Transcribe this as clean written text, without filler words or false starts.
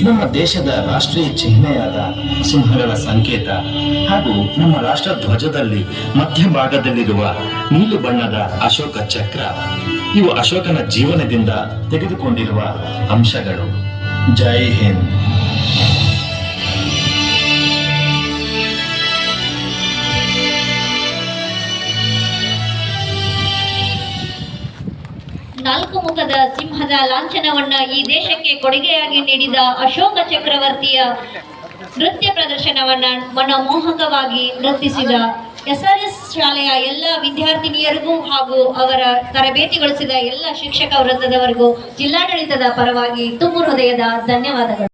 ನಮ್ಮ ದೇಶದ ರಾಷ್ಟ್ರೀಯ ಚಿಹ್ನೆಯಾದ ಸಿಂಹಗಳ ಸಂಕೇತ ಹಾಗೂ ನಮ್ಮ ರಾಷ್ಟ್ರ ಧ್ವಜದಲ್ಲಿ ಮಧ್ಯಭಾಗದಲ್ಲಿರುವ ನೀಲಿ ಬಣ್ಣದ ಅಶೋಕ ಚಕ್ರ ಇವು ಅಶೋಕನ ಜೀವನದಿಂದ ತೆಗೆದುಕೊಂಡಿರುವ ಅಂಶಗಳು. ಜೈ ಹಿಂದ್. ನಾಲ್ಕು ಮುಖದ ಸಿಂಹದ ಲಾಂಛನವನ್ನ ಈ ದೇಶಕ್ಕೆ ಕೊಡುಗೆಯಾಗಿ ನೀಡಿದ ಅಶೋಕ ಚಕ್ರವರ್ತಿಯ ನೃತ್ಯ ಪ್ರದರ್ಶನವನ್ನ ಮನಮೋಹಕವಾಗಿ ನರ್ತಿಸಿದ SRS ಶಾಲೆಯ ಎಲ್ಲ ವಿದ್ಯಾರ್ಥಿನಿಯರಿಗೂ ಹಾಗೂ ಅವರ ತರಬೇತಿಗೊಳಿಸಿದ ಎಲ್ಲ ಶಿಕ್ಷಕ ವೃಂದದವರಿಗೂ ಜಿಲ್ಲಾಡಳಿತದ ಪರವಾಗಿ ತುಂಬು ಹೃದಯದ ಧನ್ಯವಾದಗಳು.